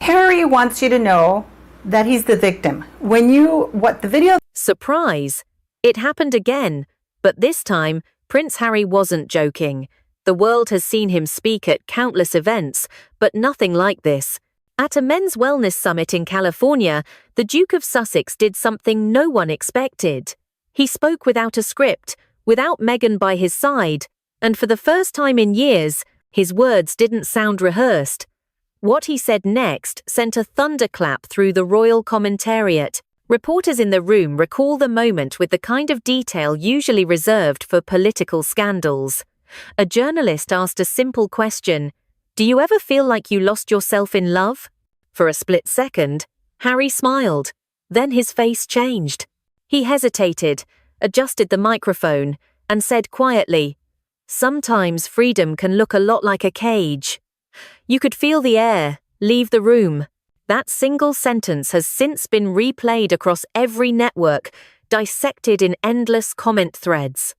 Harry wants you to know that he's the victim. Surprise! It happened again, but this time, Prince Harry wasn't joking. The world has seen him speak at countless events, but nothing like this. At a men's wellness summit in California, the Duke of Sussex did something no one expected. He spoke without a script, without Meghan by his side, and for the first time in years, his words didn't sound rehearsed. What he said next sent a thunderclap through the royal commentariat. Reporters in the room recall the moment with the kind of detail usually reserved for political scandals. A journalist asked a simple question: "Do you ever feel like you lost yourself in love?" For a split second, Harry smiled. Then his face changed. He hesitated, adjusted the microphone, and said quietly, "Sometimes freedom can look a lot like a cage. You could feel the air, leave the room." That single sentence has since been replayed across every network, dissected in endless comment threads.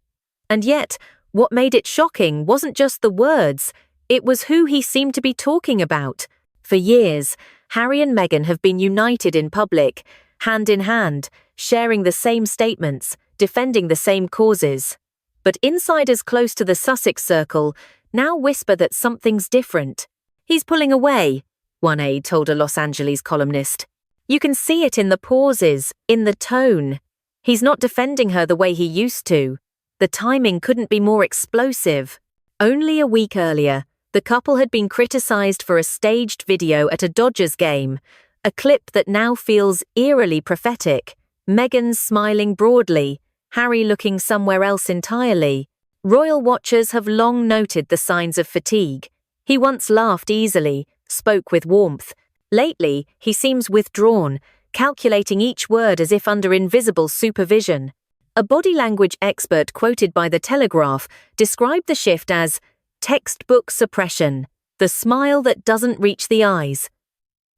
And yet, what made it shocking wasn't just the words, it was who he seemed to be talking about. For years, Harry and Meghan have been united in public, hand in hand, sharing the same statements, defending the same causes. But insiders close to the Sussex circle now whisper that something's different. "He's pulling away," one aide told a Los Angeles columnist. "You can see it in the pauses, in the tone. He's not defending her the way he used to. The timing couldn't be more explosive." Only a week earlier, the couple had been criticized for a staged video at a Dodgers game, a clip that now feels eerily prophetic. Meghan smiling broadly, Harry looking somewhere else entirely. Royal watchers have long noted the signs of fatigue. He once laughed easily, spoke with warmth. Lately, he seems withdrawn, calculating each word as if under invisible supervision. A body language expert quoted by The Telegraph described the shift as textbook suppression, the smile that doesn't reach the eyes.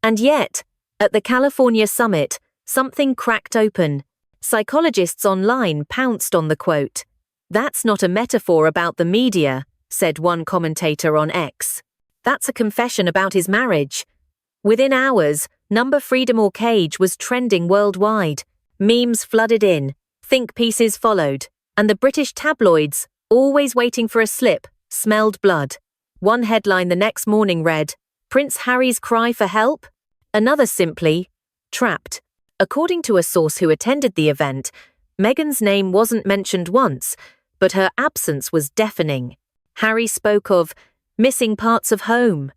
And yet, at the California summit, something cracked open. Psychologists online pounced on the quote. "That's not a metaphor about the media," said one commentator on X. "That's a confession about his marriage." Within hours, Number Freedom or Cage was trending worldwide. Memes flooded in, think pieces followed, and the British tabloids, always waiting for a slip, smelled blood. One headline the next morning read, "Prince Harry's cry for help?" Another simply, "Trapped." According to a source who attended the event, Meghan's name wasn't mentioned once, but her absence was deafening. Harry spoke of missing parts of home,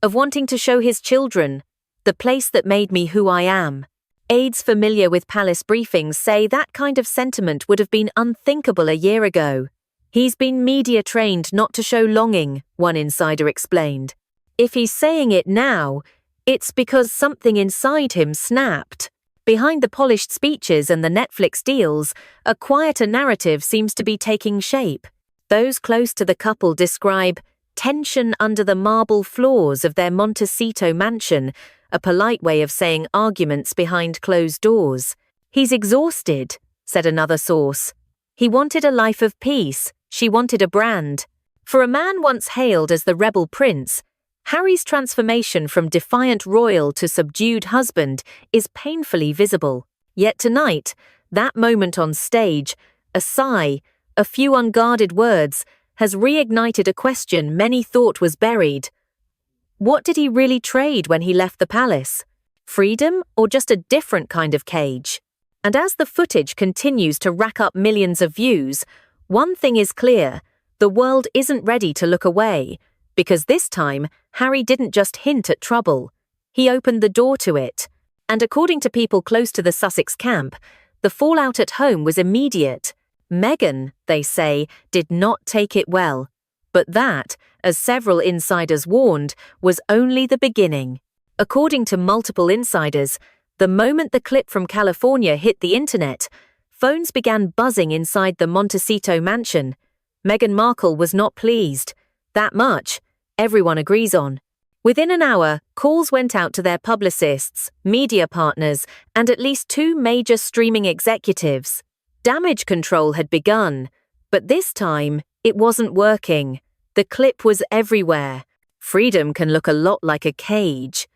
of wanting to show his children, the place that made me who I am. Aides familiar with palace briefings say that kind of sentiment would have been unthinkable a year ago. "He's been media trained not to show longing," one insider explained. "If he's saying it now, it's because something inside him snapped." Behind the polished speeches and the Netflix deals, a quieter narrative seems to be taking shape. Those close to the couple describe tension under the marble floors of their Montecito mansion, a polite way of saying arguments behind closed doors. "He's exhausted," said another source. "He wanted a life of peace, she wanted a brand." For a man once hailed as the rebel prince, Harry's transformation from defiant royal to subdued husband is painfully visible. Yet tonight, that moment on stage, a sigh, a few unguarded words, has reignited a question many thought was buried. What did he really trade when he left the palace? Freedom or just a different kind of cage? And as the footage continues to rack up millions of views, one thing is clear: the world isn't ready to look away. Because this time, Harry didn't just hint at trouble. He opened the door to it. And according to people close to the Sussex camp, the fallout at home was immediate. Meghan, they say, did not take it well. But that, as several insiders warned, was only the beginning. According to multiple insiders, the moment the clip from California hit the internet, phones began buzzing inside the Montecito mansion. Meghan Markle was not pleased. That much, everyone agrees on. Within an hour, calls went out to their publicists, media partners, and at least 2 major streaming executives. Damage control had begun, but this time, it wasn't working. The clip was everywhere. Freedom can look a lot like a cage.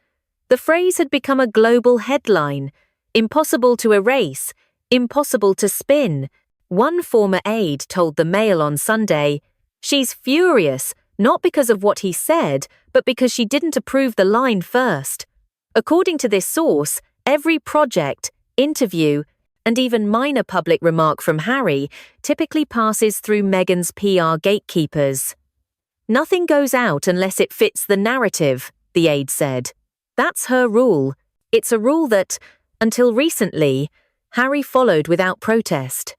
The phrase had become a global headline. Impossible to erase, impossible to spin. One former aide told the Mail on Sunday, "She's furious, not because of what he said, but because she didn't approve the line first." According to this source, every project, interview, and even minor public remark from Harry typically passes through Meghan's PR gatekeepers. "Nothing goes out unless it fits the narrative," the aide said. That's her rule. It's a rule that, until recently, Harry followed without protest.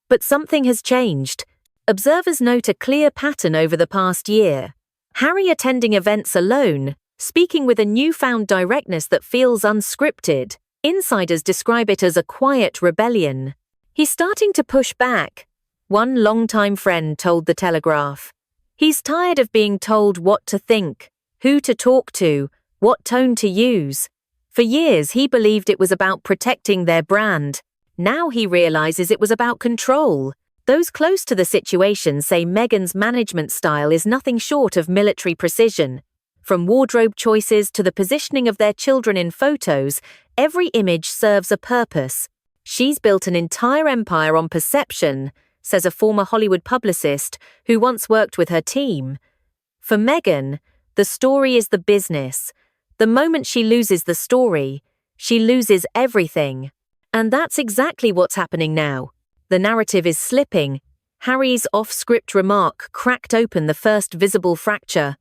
But something has changed. Observers note a clear pattern over the past year. Harry attending events alone, speaking with a newfound directness that feels unscripted. Insiders describe it as a quiet rebellion. He's starting to push back, one longtime friend told The Telegraph. He's tired of being told what to think, who to talk to, what tone to use. For years, he believed it was about protecting their brand. Now he realizes it was about control. Those close to the situation say Meghan's management style is nothing short of military precision. From wardrobe choices to the positioning of their children in photos, every image serves a purpose. She's built an entire empire on perception, says a former Hollywood publicist who once worked with her team. For Meghan, the story is the business. The moment she loses the story, she loses everything. And that's exactly what's happening now. The narrative is slipping. Harry's off-script remark cracked open the first visible fracture.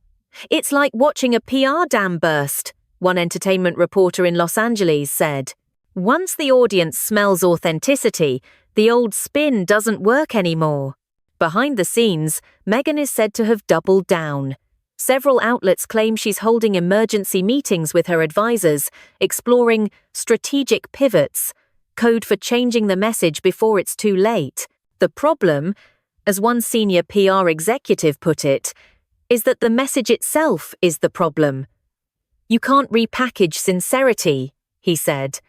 "It's like watching a PR dam burst," one entertainment reporter in Los Angeles said. Once the audience smells authenticity, the old spin doesn't work anymore. Behind the scenes, Meghan is said to have doubled down. Several outlets claim she's holding emergency meetings with her advisors, exploring strategic pivots, code for changing the message before it's too late. The problem, as one senior PR executive put it, is that the message itself is the problem. "You can't repackage sincerity," he said.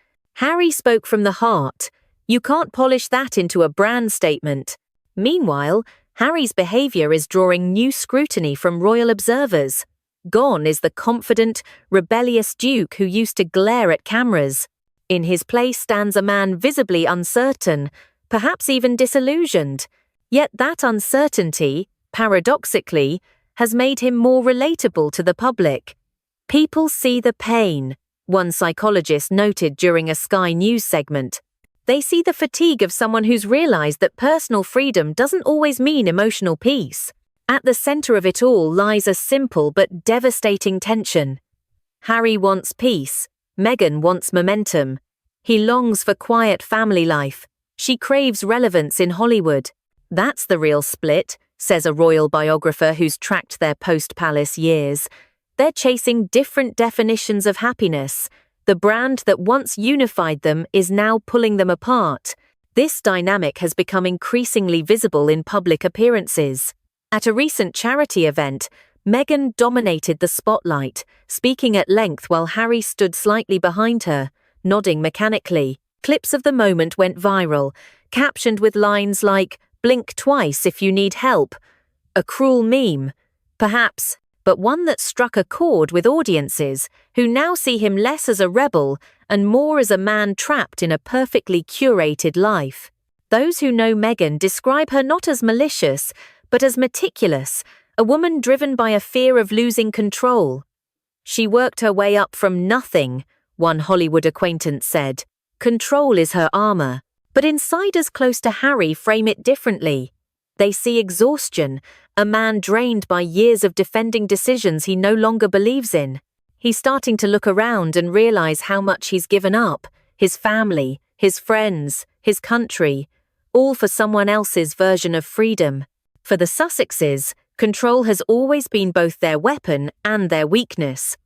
Harry spoke from the heart. You can't polish that into a brand statement. Meanwhile, Harry's behavior is drawing new scrutiny from royal observers. Gone is the confident, rebellious Duke who used to glare at cameras. In his place stands a man visibly uncertain, perhaps even disillusioned. Yet that uncertainty, paradoxically, has made him more relatable to the public. "People see the pain," one psychologist noted during a Sky News segment. They see the fatigue of someone who's realized that personal freedom doesn't always mean emotional peace. At the center of it all lies a simple but devastating tension. Harry wants peace. Meghan wants momentum. He longs for quiet family life. She craves relevance in Hollywood. That's the real split, says a royal biographer who's tracked their post-palace years. They're chasing different definitions of happiness. The brand that once unified them is now pulling them apart. This dynamic has become increasingly visible in public appearances. At a recent charity event, Meghan dominated the spotlight, speaking at length while Harry stood slightly behind her, nodding mechanically. Clips of the moment went viral, captioned with lines like, "Blink twice if you need help." A cruel meme, perhaps, but one that struck a chord with audiences who now see him less as a rebel and more as a man trapped in a perfectly curated life. Those who know Meghan describe her not as malicious, but as meticulous, a woman driven by a fear of losing control. "She worked her way up from nothing," one Hollywood acquaintance said. "Control is her armor." But insiders close to Harry frame it differently. They see exhaustion, a man drained by years of defending decisions he no longer believes in. He's starting to look around and realize how much he's given up, his family, his friends, his country, all for someone else's version of freedom. For the Sussexes, control has always been both their weapon and their weakness.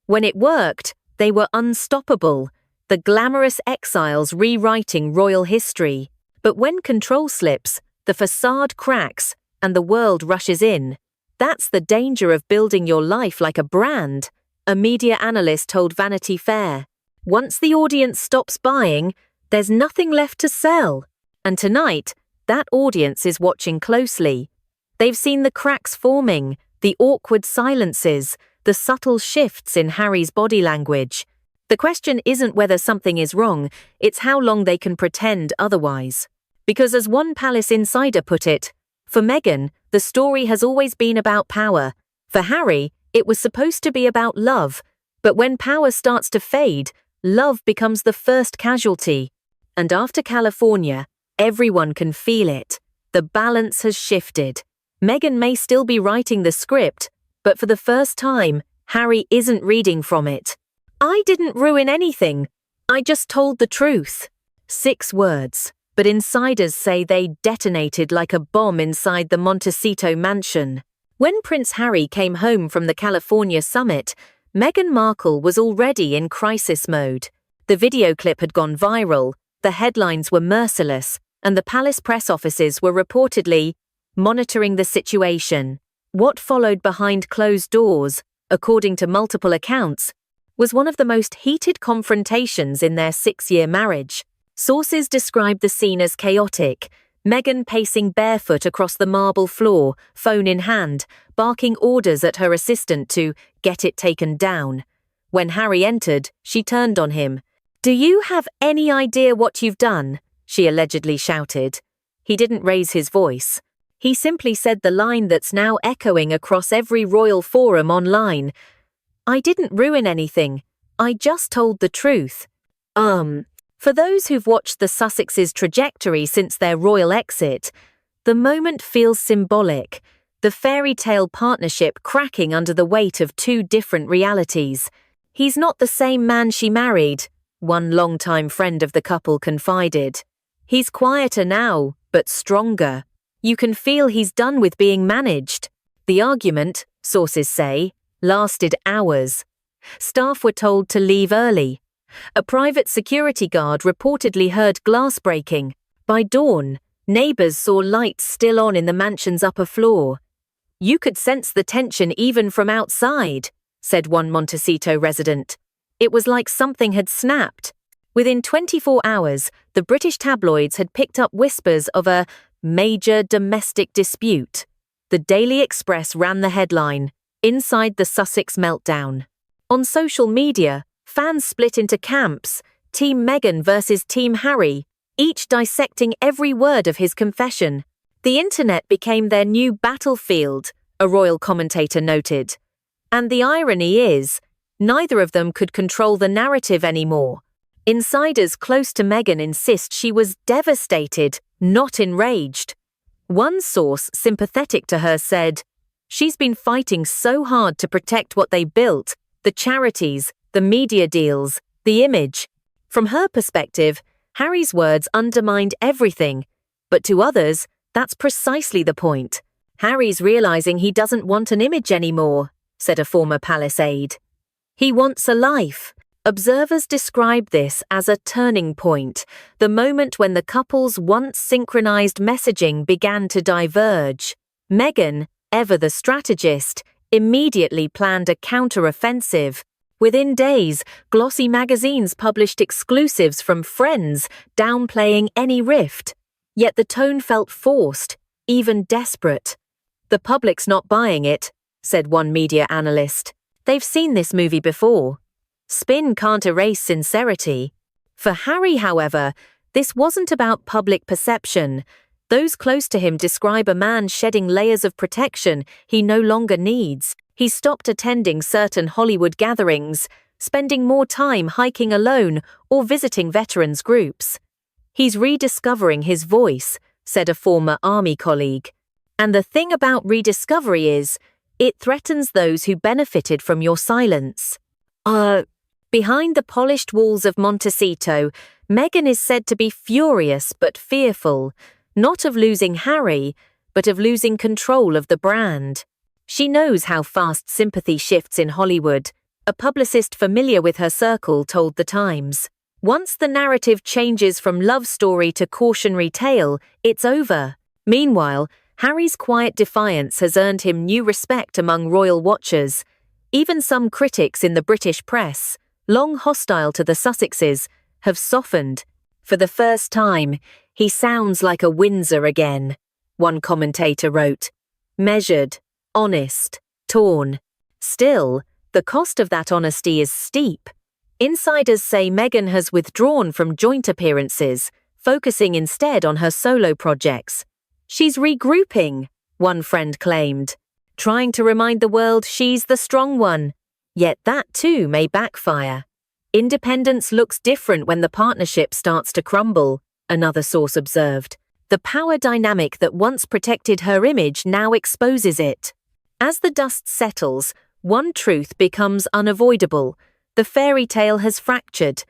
When it worked, they were unstoppable, the glamorous exiles rewriting royal history. But when control slips, the facade cracks, and the world rushes in. That's the danger of building your life like a brand, a media analyst told Vanity Fair. Once the audience stops buying, there's nothing left to sell. And tonight, that audience is watching closely. They've seen the cracks forming, the awkward silences, the subtle shifts in Harry's body language. The question isn't whether something is wrong, it's how long they can pretend otherwise. Because as one palace insider put it, for Meghan, the story has always been about power. For Harry, it was supposed to be about love. But when power starts to fade, love becomes the first casualty. And after California, everyone can feel it. The balance has shifted. Meghan may still be writing the script, but for the first time, Harry isn't reading from it. I didn't ruin anything. I just told the truth. 6 words, but insiders say they detonated like a bomb inside the Montecito mansion. When Prince Harry came home from the California summit, Meghan Markle was already in crisis mode. The video clip had gone viral, the headlines were merciless, and the palace press offices were reportedly monitoring the situation. What followed behind closed doors, according to multiple accounts, was one of the most heated confrontations in their 6-year marriage. Sources described the scene as chaotic, Meghan pacing barefoot across the marble floor, phone in hand, barking orders at her assistant to get it taken down. When Harry entered, she turned on him. "Do you have any idea what you've done?" she allegedly shouted. He didn't raise his voice. He simply said the line that's now echoing across every royal forum online. "I didn't ruin anything. I just told the truth." For those who've watched the Sussex's trajectory since their royal exit, the moment feels symbolic, the fairy tale partnership cracking under the weight of 2 different realities. "He's not the same man she married," one longtime friend of the couple confided. "He's quieter now, but stronger. You can feel he's done with being managed." The argument, sources say, lasted hours. Staff were told to leave early. A private security guard reportedly heard glass breaking. By dawn, neighbors saw lights still on in the mansion's upper floor. "You could sense the tension even from outside," said one Montecito resident. "It was like something had snapped." Within 24 hours, the British tabloids had picked up whispers of a major domestic dispute. The Daily Express ran the headline, "Inside the Sussex Meltdown." On social media, fans split into camps, Team Meghan versus Team Harry, each dissecting every word of his confession. "The internet became their new battlefield," a royal commentator noted. And the irony is, neither of them could control the narrative anymore. Insiders close to Meghan insist she was devastated, not enraged. One source sympathetic to her said, "She's been fighting so hard to protect what they built, the charities, the media deals, the image." From her perspective, Harry's words undermined everything. But to others, that's precisely the point. "Harry's realizing he doesn't want an image anymore," said a former palace aide. "He wants a life." Observers describe this as a turning point, the moment when the couple's once synchronized messaging began to diverge. Meghan, ever the strategist, immediately planned a counter-offensive. Within days, glossy magazines published exclusives from friends, downplaying any rift. Yet the tone felt forced, even desperate. "The public's not buying it," said one media analyst. "They've seen this movie before." Spin can't erase sincerity. For Harry, however, this wasn't about public perception. Those close to him describe a man shedding layers of protection he no longer needs. He stopped attending certain Hollywood gatherings, spending more time hiking alone or visiting veterans groups. "He's rediscovering his voice," said a former army colleague. And the thing about rediscovery is, it threatens those who benefited from your silence. Behind the polished walls of Montecito, Meghan is said to be furious but fearful, not of losing Harry, but of losing control of the brand. She knows how fast sympathy shifts in Hollywood. A publicist familiar with her circle told The Times. "Once the narrative changes from love story to cautionary tale, it's over." Meanwhile, Harry's quiet defiance has earned him new respect among royal watchers. Even some critics in the British press, long hostile to the Sussexes, have softened. "For the first time, he sounds like a Windsor again," one commentator wrote. "Measured, honest, torn. Still, the cost of that honesty is steep. Insiders say Meghan has withdrawn from joint appearances, focusing instead on her solo projects. She's regrouping, one friend claimed, trying to remind the world she's the strong one. Yet that too may backfire. Independence looks different when the partnership starts to crumble, another source observed. The power dynamic that once protected her image now exposes it. As the dust settles, one truth becomes unavoidable. The fairy tale has fractured.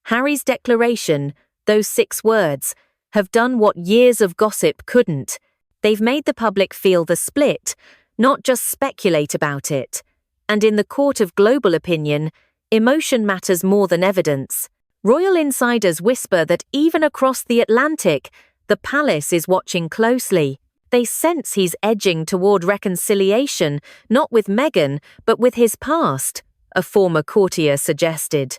Harry's declaration, those 6 words, have done what years of gossip couldn't. They've made the public feel the split, not just speculate about it. And in the court of global opinion, emotion matters more than evidence. Royal insiders whisper that even across the Atlantic, the palace is watching closely. They sense he's edging toward reconciliation, not with Meghan, but with his past, a former courtier suggested.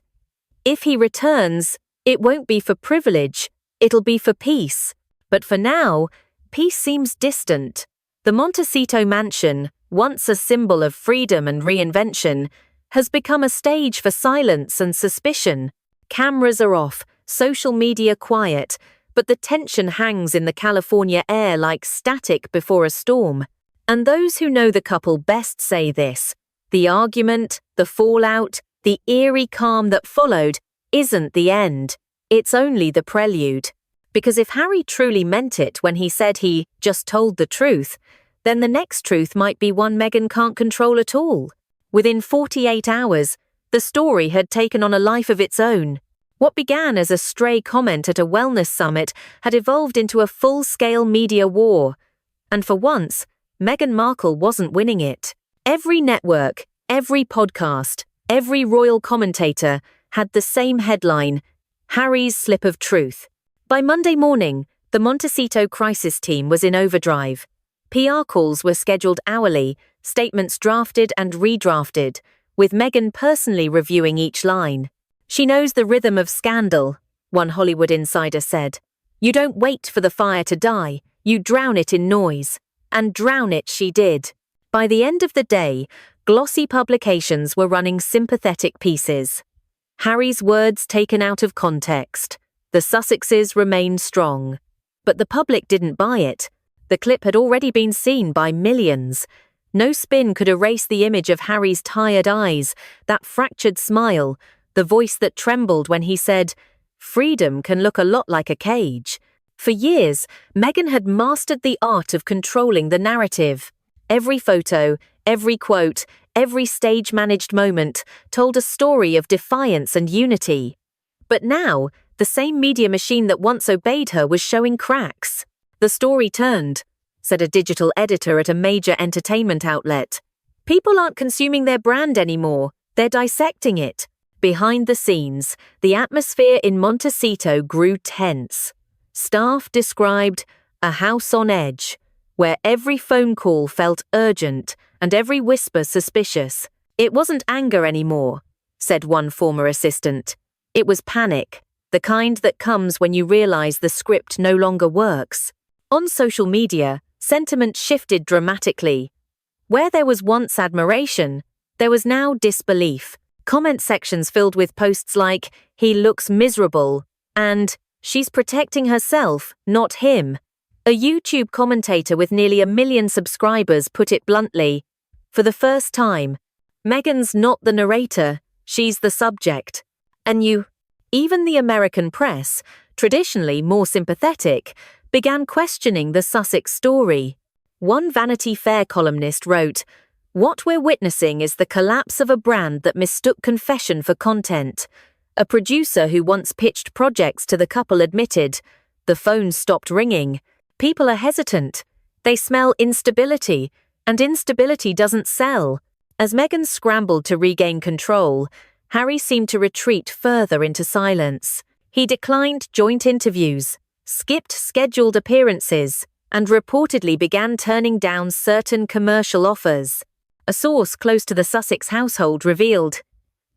If he returns, it won't be for privilege, it'll be for peace. But for now, peace seems distant. The Montecito mansion, once a symbol of freedom and reinvention, has become a stage for silence and suspicion. Cameras are off, social media quiet, but the tension hangs in the California air like static before a storm. And those who know the couple best say this: the argument, the fallout, the eerie calm that followed isn't the end. It's only the prelude. Because if Harry truly meant it when he said he just told the truth, then the next truth might be one Meghan can't control at all. Within 48 hours, the story had taken on a life of its own. What began as a stray comment at a wellness summit had evolved into a full-scale media war. And for once, Meghan Markle wasn't winning it. Every network, every podcast, every royal commentator had the same headline: Harry's slip of truth. By Monday morning, the Montecito crisis team was in overdrive. PR calls were scheduled hourly, statements drafted and redrafted, with Meghan personally reviewing each line. She knows the rhythm of scandal, one Hollywood insider said. You don't wait for the fire to die, you drown it in noise. And drown it she did. By the end of the day, glossy publications were running sympathetic pieces. Harry's words taken out of context. The Sussexes remained strong. But the public didn't buy it. The clip had already been seen by millions. No spin could erase the image of Harry's tired eyes, that fractured smile, the voice that trembled when he said, "Freedom can look a lot like a cage." For years, Meghan had mastered the art of controlling the narrative. Every photo, every quote, every stage-managed moment told a story of defiance and unity. But now, the same media machine that once obeyed her was showing cracks. The story turned, said a digital editor at a major entertainment outlet. People aren't consuming their brand anymore, they're dissecting it. Behind the scenes, the atmosphere in Montecito grew tense. Staff described a house on edge, where every phone call felt urgent and every whisper suspicious. It wasn't anger anymore, said one former assistant. It was panic, the kind that comes when you realize the script no longer works. On social media, sentiment shifted dramatically. Where there was once admiration, there was now disbelief. Comment sections filled with posts like, "He looks miserable," and "She's protecting herself, not him." A YouTube commentator with nearly 1 million subscribers put it bluntly, "For the first time, Meghan's not the narrator, she's the subject." And even the American press, traditionally more sympathetic, began questioning the Sussex story. One Vanity Fair columnist wrote, "What we're witnessing is the collapse of a brand that mistook confession for content." A producer who once pitched projects to the couple admitted, "The phone stopped ringing. People are hesitant. They smell instability, and instability doesn't sell." As Meghan scrambled to regain control, Harry seemed to retreat further into silence. He declined joint interviews, skipped scheduled appearances, and reportedly began turning down certain commercial offers. A source close to the Sussex household revealed,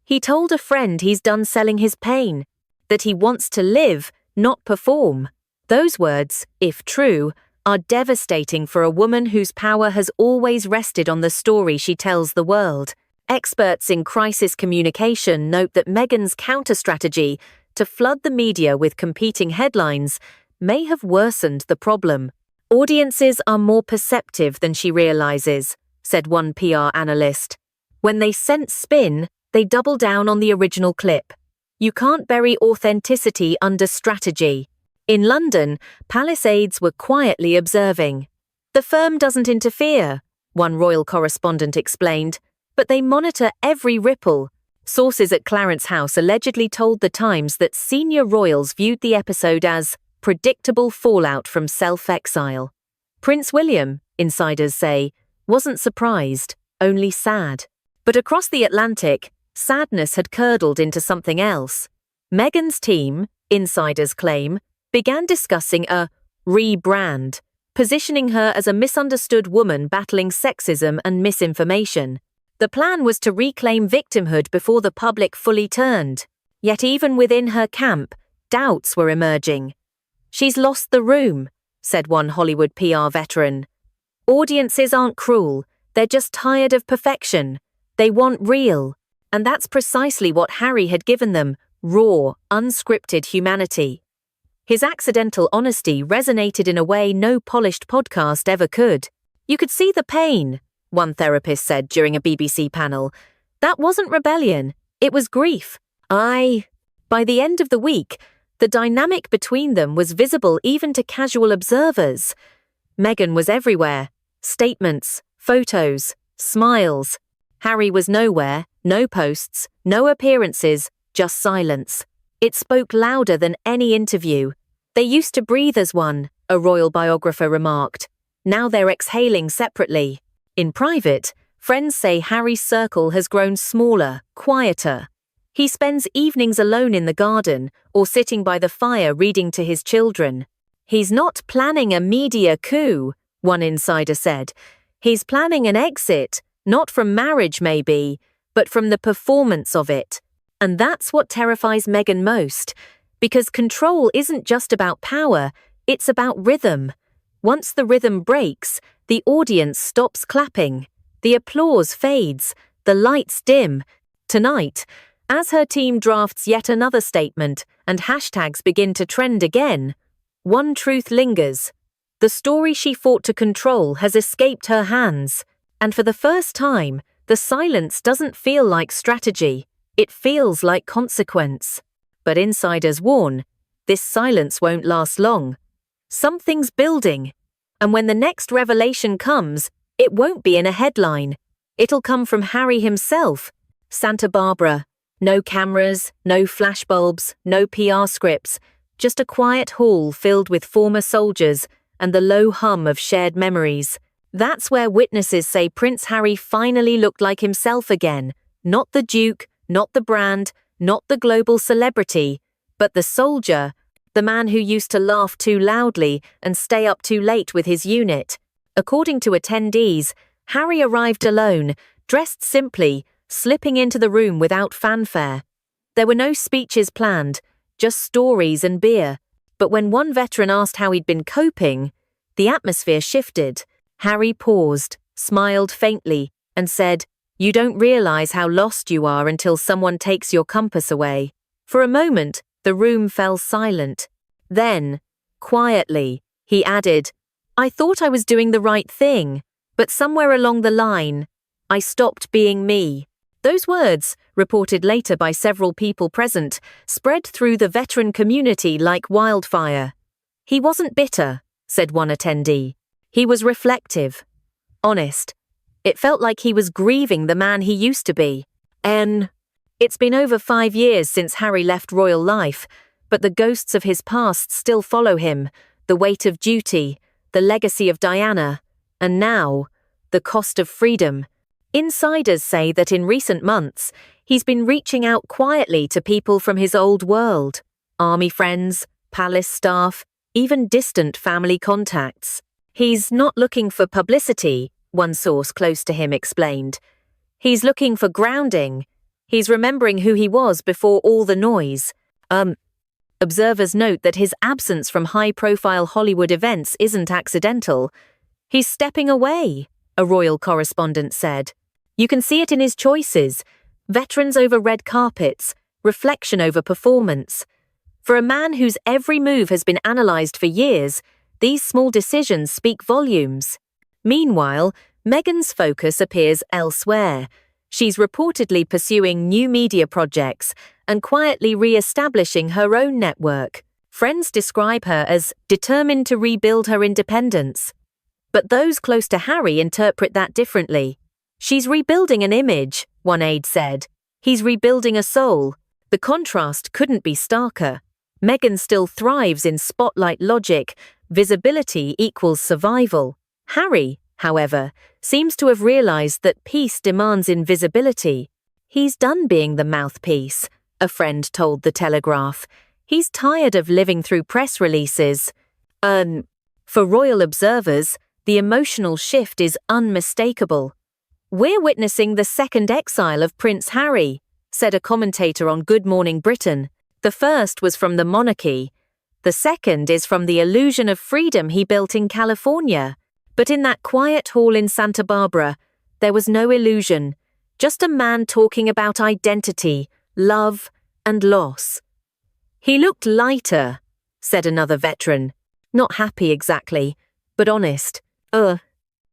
he told a friend he's done selling his pain, that he wants to live, not perform. Those words, if true, are devastating for a woman whose power has always rested on the story she tells the world. Experts in crisis communication note that Meghan's counter-strategy to flood the media with competing headlines may have worsened the problem. Audiences are more perceptive than she realizes, said one PR analyst. When they sense spin, they double down on the original clip. You can't bury authenticity under strategy. In London, palace aides were quietly observing. The firm doesn't interfere, one royal correspondent explained, but they monitor every ripple. Sources at Clarence House allegedly told The Times that senior royals viewed the episode as predictable fallout from self-exile. Prince William, insiders say, wasn't surprised, only sad. But across the Atlantic, sadness had curdled into something else. Meghan's team, insiders claim, began discussing a rebrand, positioning her as a misunderstood woman battling sexism and misinformation. The plan was to reclaim victimhood before the public fully turned. Yet even within her camp, doubts were emerging. She's lost the room, said one Hollywood PR veteran. Audiences aren't cruel, they're just tired of perfection. They want real. And that's precisely what Harry had given them, raw, unscripted humanity. His accidental honesty resonated in a way no polished podcast ever could. You could see the pain, one therapist said during a BBC panel. That wasn't rebellion, it was grief. By the end of the week, the dynamic between them was visible even to casual observers. Meghan was everywhere. Statements, photos, smiles. Harry was nowhere, no posts, no appearances, just silence. It spoke louder than any interview. They used to breathe as one, a royal biographer remarked. Now they're exhaling separately. In private, friends say Harry's circle has grown smaller, quieter. He spends evenings alone in the garden or sitting by the fire reading to his children. He's not planning a media coup, one insider said. He's planning an exit, not from marriage maybe, but from the performance of it. And that's what terrifies Meghan most, because control isn't just about power, it's about rhythm. Once the rhythm breaks, the audience stops clapping. The applause fades, the lights dim. Tonight, as her team drafts yet another statement and hashtags begin to trend again, one truth lingers. The story she fought to control has escaped her hands. And for the first time, the silence doesn't feel like strategy. It feels like consequence. But insiders warn, this silence won't last long. Something's building. And when the next revelation comes, it won't be in a headline. It'll come from Harry himself. Santa Barbara. No cameras, no flashbulbs, no PR scripts. Just a quiet hall filled with former soldiers and the low hum of shared memories. That's where witnesses say Prince Harry finally looked like himself again. Not the Duke, not the brand, not the global celebrity, but the soldier, the man who used to laugh too loudly and stay up too late with his unit. According to attendees, Harry arrived alone, dressed simply, slipping into the room without fanfare. There were no speeches planned, just stories and beer. But when one veteran asked how he'd been coping, the atmosphere shifted. Harry paused, smiled faintly, and said, "You don't realize how lost you are until someone takes your compass away." For a moment, the room fell silent. Then, quietly, he added, "I thought I was doing the right thing, but somewhere along the line, I stopped being me." Those words, reported later by several people present, spread through the veteran community like wildfire. "He wasn't bitter," said one attendee. "He was reflective, honest. It felt like he was grieving the man he used to be." It's been over 5 years since Harry left royal life, but the ghosts of his past still follow him, the weight of duty, the legacy of Diana, and now, the cost of freedom. Insiders say that in recent months, he's been reaching out quietly to people from his old world, army friends, palace staff, even distant family contacts. He's not looking for publicity, one source close to him explained. He's looking for grounding. He's remembering who he was before all the noise. Observers note that his absence from high-profile Hollywood events isn't accidental. He's stepping away, a royal correspondent said. You can see it in his choices: veterans over red carpets, reflection over performance. For a man whose every move has been analysed for years, these small decisions speak volumes. Meanwhile, Meghan's focus appears elsewhere. She's reportedly pursuing new media projects and quietly re-establishing her own network. Friends describe her as determined to rebuild her independence. But those close to Harry interpret that differently. She's rebuilding an image, one aide said. He's rebuilding a soul. The contrast couldn't be starker. Meghan still thrives in spotlight logic. Visibility equals survival. Harry, however, seems to have realized that peace demands invisibility. He's done being the mouthpiece, a friend told The Telegraph. He's tired of living through press releases. For royal observers, the emotional shift is unmistakable. "We're witnessing the second exile of Prince Harry," said a commentator on Good Morning Britain. "The first was from the monarchy. The second is from the illusion of freedom he built in California. But in that quiet hall in Santa Barbara, there was no illusion, just a man talking about identity, love, and loss." "He looked lighter," said another veteran. "Not happy exactly, but honest.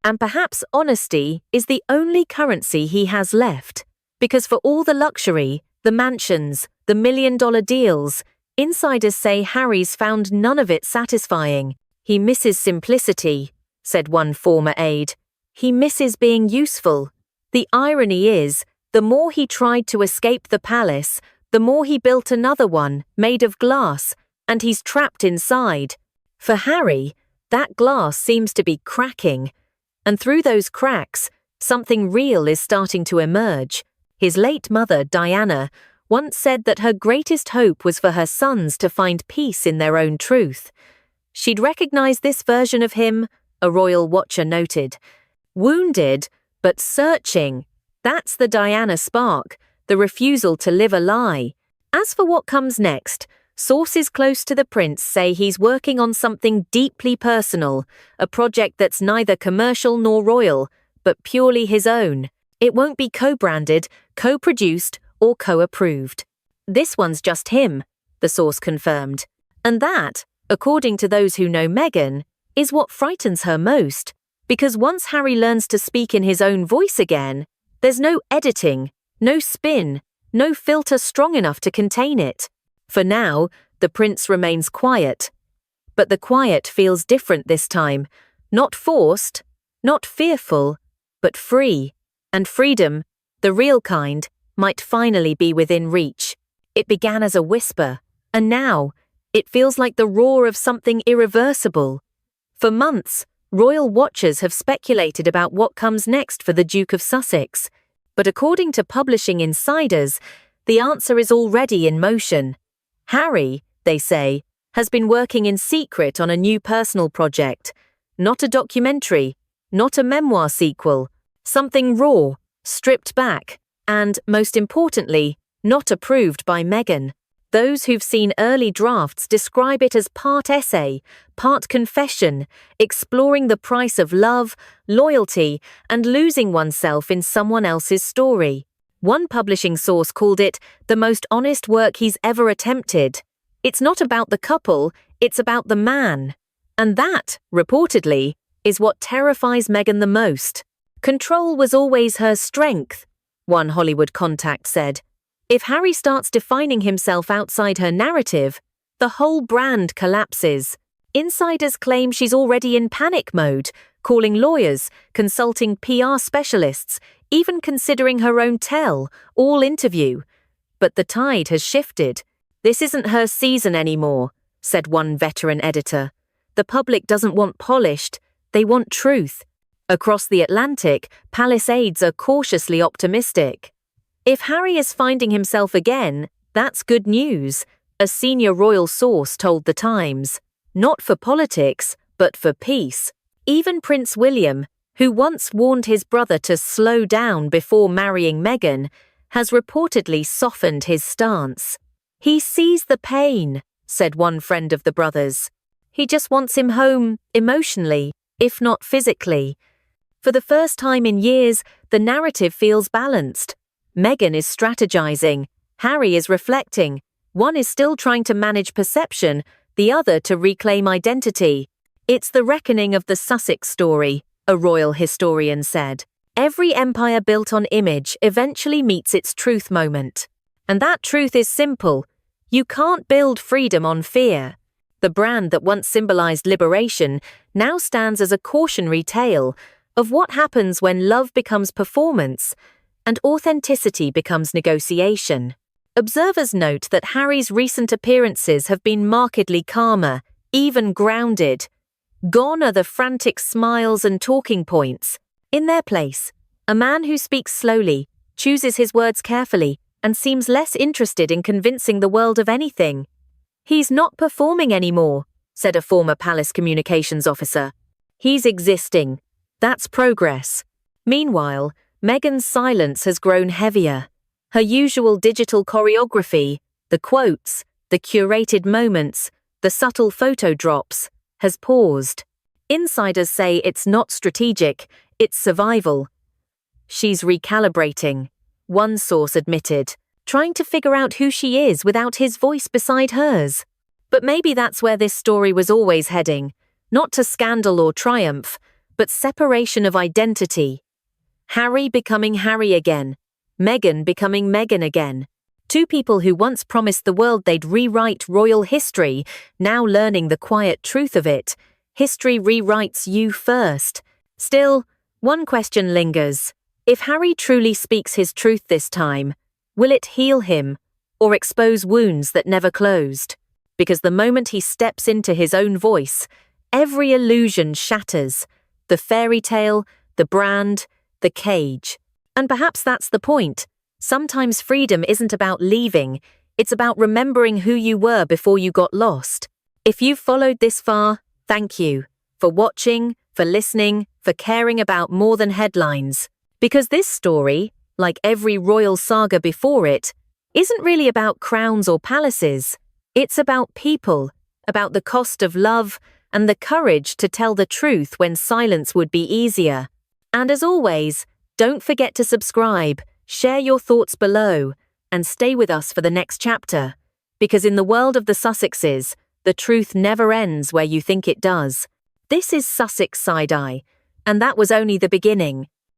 And perhaps honesty is the only currency he has left. Because for all the luxury, the mansions, the million-dollar deals, insiders say Harry's found none of it satisfying. He misses simplicity," said one former aide. "He misses being useful. The irony is, the more he tried to escape the palace, the more he built another one, made of glass, and he's trapped inside. For Harry, that glass seems to be cracking. And through those cracks, something real is starting to emerge." His late mother, Diana, once said that her greatest hope was for her sons to find peace in their own truth. She'd recognize this version of him, a royal watcher noted. Wounded, but searching. That's the Diana spark, the refusal to live a lie. As for what comes next, sources close to the prince say he's working on something deeply personal, a project that's neither commercial nor royal, but purely his own. It won't be co-branded, co-produced, or co-approved. "This one's just him," the source confirmed. And that, according to those who know Meghan, is what frightens her most. Because once Harry learns to speak in his own voice again, there's no editing, no spin, no filter strong enough to contain it. For now, the prince remains quiet. But the quiet feels different this time. Not forced, not fearful, but free. And freedom, the real kind, might finally be within reach. It began as a whisper, and now, it feels like the roar of something irreversible. For months, royal watchers have speculated about what comes next for the Duke of Sussex. But according to publishing insiders, the answer is already in motion. Harry, they say, has been working in secret on a new personal project. Not a documentary, not a memoir sequel. Something raw, stripped back, and, most importantly, not approved by Meghan. Those who've seen early drafts describe it as part essay, part confession, exploring the price of love, loyalty, and losing oneself in someone else's story. One publishing source called it the most honest work he's ever attempted. It's not about the couple, it's about the man. And that, reportedly, is what terrifies Meghan the most. Control was always her strength, one Hollywood contact said. If Harry starts defining himself outside her narrative, the whole brand collapses. Insiders claim she's already in panic mode, calling lawyers, consulting PR specialists, even considering her own all interview. But the tide has shifted. "This isn't her season anymore," said one veteran editor. "The public doesn't want polished, they want truth." Across the Atlantic, palace aides are cautiously optimistic. If Harry is finding himself again, that's good news, a senior royal source told The Times. Not for politics, but for peace. Even Prince William, who once warned his brother to slow down before marrying Meghan, has reportedly softened his stance. "He sees the pain," said one friend of the brothers. "He just wants him home, emotionally, if not physically." For the first time in years, The narrative feels balanced. Meghan is strategizing, Harry is reflecting. One is still trying to manage perception, the other to reclaim identity. It's the reckoning of the Sussex story, a royal historian said. Every empire built on image eventually meets its truth moment. And that truth is simple. You can't build freedom on fear. The brand that once symbolized liberation now stands as a cautionary tale of what happens when love becomes performance and authenticity becomes negotiation. Observers note that Harry's recent appearances have been markedly calmer, even grounded. Gone are the frantic smiles and talking points. In their place, a man who speaks slowly, chooses his words carefully, and seems less interested in convincing the world of anything. He's not performing anymore, said a former palace communications officer. He's existing. That's progress. Meanwhile, Meghan's silence has grown heavier. Her usual digital choreography, the quotes, the curated moments, the subtle photo drops, has paused. Insiders say it's not strategic, it's survival. She's recalibrating, one source admitted, trying to figure out who she is without his voice beside hers. But maybe that's where this story was always heading, not to scandal or triumph, but separation of identity. Harry becoming Harry again, Meghan becoming Meghan again. Two people who once promised the world they'd rewrite royal history, now learning the quiet truth of it. History rewrites you first. Still, one question lingers. If Harry truly speaks his truth this time, will it heal him or expose wounds that never closed? Because the moment he steps into his own voice, every illusion shatters. The fairy tale, the brand, the cage. And perhaps that's the point. Sometimes freedom isn't about leaving, it's about remembering who you were before you got lost. If you've followed this far, thank you for watching, for listening, for caring about more than headlines. Because this story, like every royal saga before it, isn't really about crowns or palaces. It's about people, about the cost of love and the courage to tell the truth when silence would be easier. And as always, don't forget to subscribe, share your thoughts below, and stay with us for the next chapter. Because in the world of the Sussexes, the truth never ends where you think it does. This is Sussex Side Eye, and that was only the beginning.